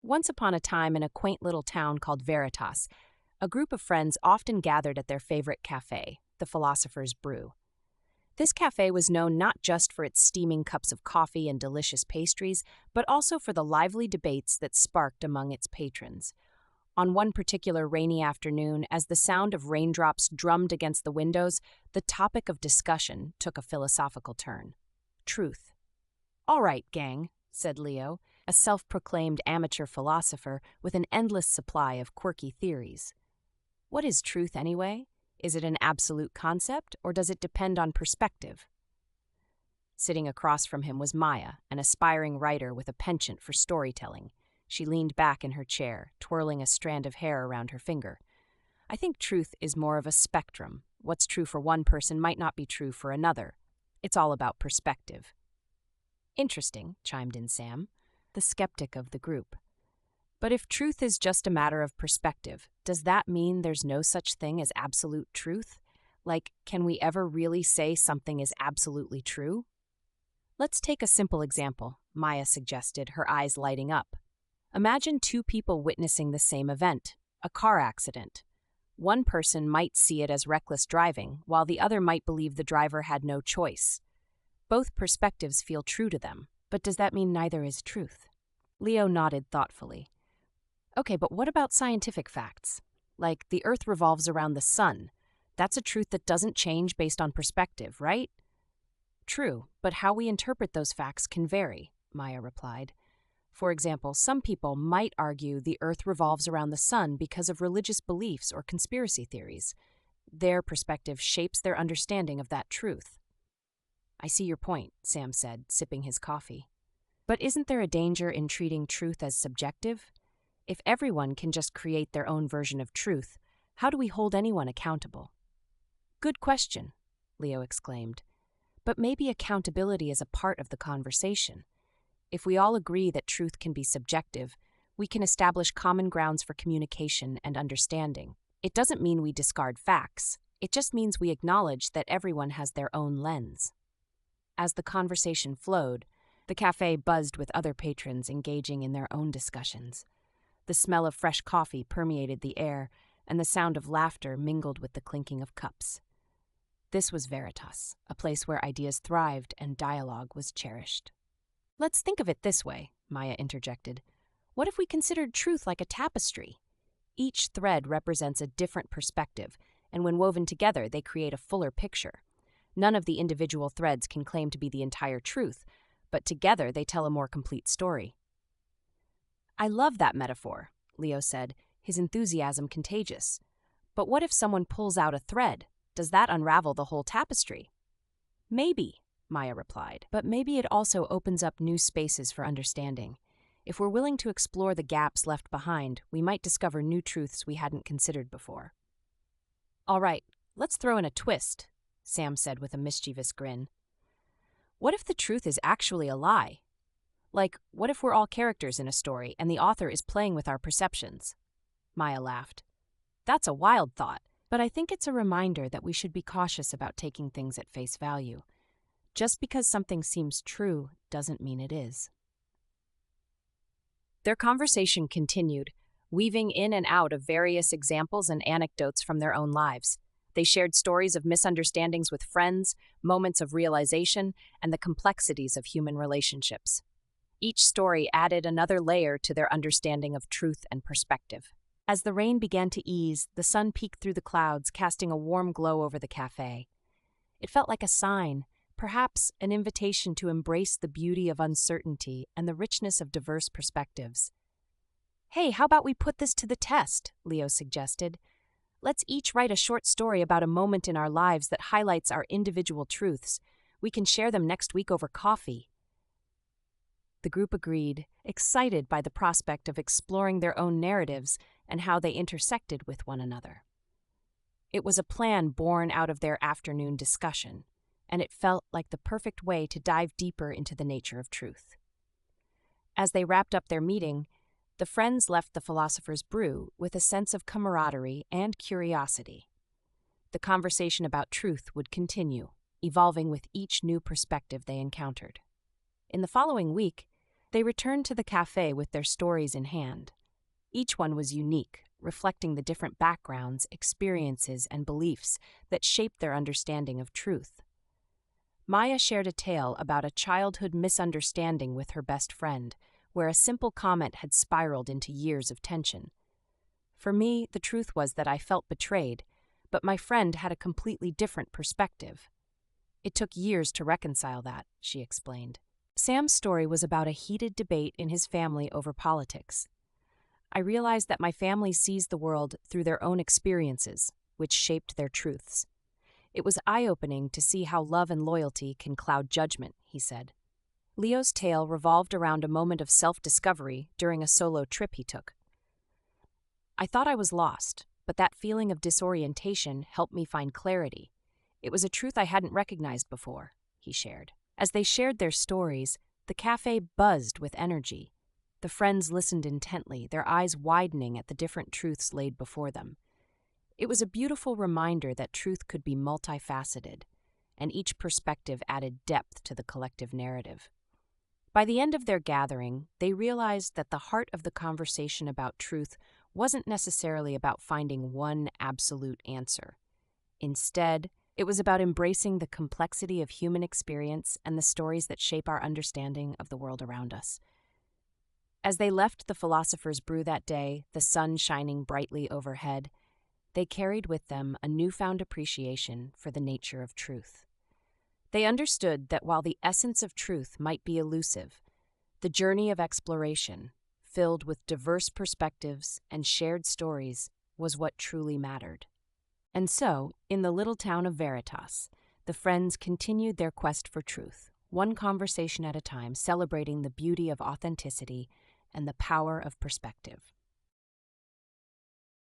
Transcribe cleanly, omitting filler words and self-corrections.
Once upon a time, in a quaint little town called Veritas, a group of friends often gathered at their favorite café, the Philosophers Brew. This cafe was known not just for its steaming cups of coffee and delicious pastries, but also for the lively debates that sparked among its patrons. On one particular rainy afternoon, as the sound of raindrops drummed against the windows, the topic of discussion took a philosophical turn. Truth. "All right, gang," said Leo, a self-proclaimed amateur philosopher with an endless supply of quirky theories. What is truth anyway? Is it an absolute concept, or does it depend on perspective? Sitting across from him was Maya, an aspiring writer with a penchant for storytelling. She leaned back in her chair, twirling a strand of hair around her finger. "I think truth is more of a spectrum. What's true for one person might not be true for another. It's all about perspective." "Interesting," chimed in Sam, the skeptic of the group. "But if truth is just a matter of perspective, does that mean there's no such thing as absolute truth? Like, can we ever really say something is absolutely true?" "Let's take a simple example," Maya suggested, her eyes lighting up. "Imagine two people witnessing the same event, a car accident. One person might see it as reckless driving, while the other might believe the driver had no choice. Both perspectives feel true to them, but does that mean neither is truth?" Leo nodded thoughtfully. "Okay, but what about scientific facts? Like, the Earth revolves around the sun. That's a truth that doesn't change based on perspective, right?" "True, but how we interpret those facts can vary," Maya replied. "For example, some people might argue the Earth revolves around the sun because of religious beliefs or conspiracy theories. Their perspective shapes their understanding of that truth." "I see your point," Sam said, sipping his coffee. "But isn't there a danger in treating truth as subjective? If everyone can just create their own version of truth, how do we hold anyone accountable?" "Good question," Leo exclaimed. "But maybe accountability is a part of the conversation. If we all agree that truth can be subjective, we can establish common grounds for communication and understanding. It doesn't mean we discard facts. It just means we acknowledge that everyone has their own lens." As the conversation flowed, the cafe buzzed with other patrons engaging in their own discussions. The smell of fresh coffee permeated the air, and the sound of laughter mingled with the clinking of cups. This was Veritas, a place where ideas thrived and dialogue was cherished. "Let's think of it this way," Maya interjected. "What if we considered truth like a tapestry? Each thread represents a different perspective, and when woven together, they create a fuller picture. None of the individual threads can claim to be the entire truth, but together they tell a more complete story." "I love that metaphor," Leo said, his enthusiasm contagious. "But what if someone pulls out a thread? Does that unravel the whole tapestry?" "Maybe," Maya replied, "but maybe it also opens up new spaces for understanding. If we're willing to explore the gaps left behind, we might discover new truths we hadn't considered before." "All right, let's throw in a twist," Sam said with a mischievous grin. "What if the truth is actually a lie? Like, what if we're all characters in a story and the author is playing with our perceptions?" Maya laughed. "That's a wild thought, but I think it's a reminder that we should be cautious about taking things at face value. Just because something seems true doesn't mean it is." Their conversation continued, weaving in and out of various examples and anecdotes from their own lives. They shared stories of misunderstandings with friends, moments of realization, and the complexities of human relationships. Each story added another layer to their understanding of truth and perspective. As the rain began to ease, the sun peeked through the clouds, casting a warm glow over the cafe. It felt like a sign, perhaps an invitation to embrace the beauty of uncertainty and the richness of diverse perspectives. "Hey, how about we put this to the test?" Leo suggested. "Let's each write a short story about a moment in our lives that highlights our individual truths. We can share them next week over coffee." The group agreed, excited by the prospect of exploring their own narratives and how they intersected with one another. It was a plan born out of their afternoon discussion, and it felt like the perfect way to dive deeper into the nature of truth. As they wrapped up their meeting, the friends left the Philosophers Brew with a sense of camaraderie and curiosity. The conversation about truth would continue, evolving with each new perspective they encountered. In the following week, They returned to the cafe with their stories in hand. Each one was unique, reflecting the different backgrounds, experiences, and beliefs that shaped their understanding of truth. Maya shared a tale about a childhood misunderstanding with her best friend, where a simple comment had spiraled into years of tension. For me, the truth was that I felt betrayed, but my friend had a completely different perspective. It took years to reconcile that, she explained. Sam's story was about a heated debate in his family over politics. I realized that my family sees the world through their own experiences, which shaped their truths. It was eye-opening to see how love and loyalty can cloud judgment, he said. Leo's tale revolved around a moment of self-discovery during a solo trip he took. I thought I was lost, but that feeling of disorientation helped me find clarity. It was a truth I hadn't recognized before, he shared. As they shared their stories, the cafe buzzed with energy. The friends listened intently, their eyes widening at the different truths laid before them. It was a beautiful reminder that truth could be multifaceted, and each perspective added depth to the collective narrative. By the end of their gathering, they realized that the heart of the conversation about truth wasn't necessarily about finding one absolute answer. Instead, it was about embracing the complexity of human experience and the stories that shape our understanding of the world around us. As they left the Philosophers Brew that day, the sun shining brightly overhead, they carried with them a newfound appreciation for the nature of truth. They understood that while the essence of truth might be elusive, the journey of exploration, filled with diverse perspectives and shared stories, was what truly mattered. And so, in the little town of Veritas, the friends continued their quest for truth, one conversation at a time, celebrating the beauty of authenticity and the power of perspective.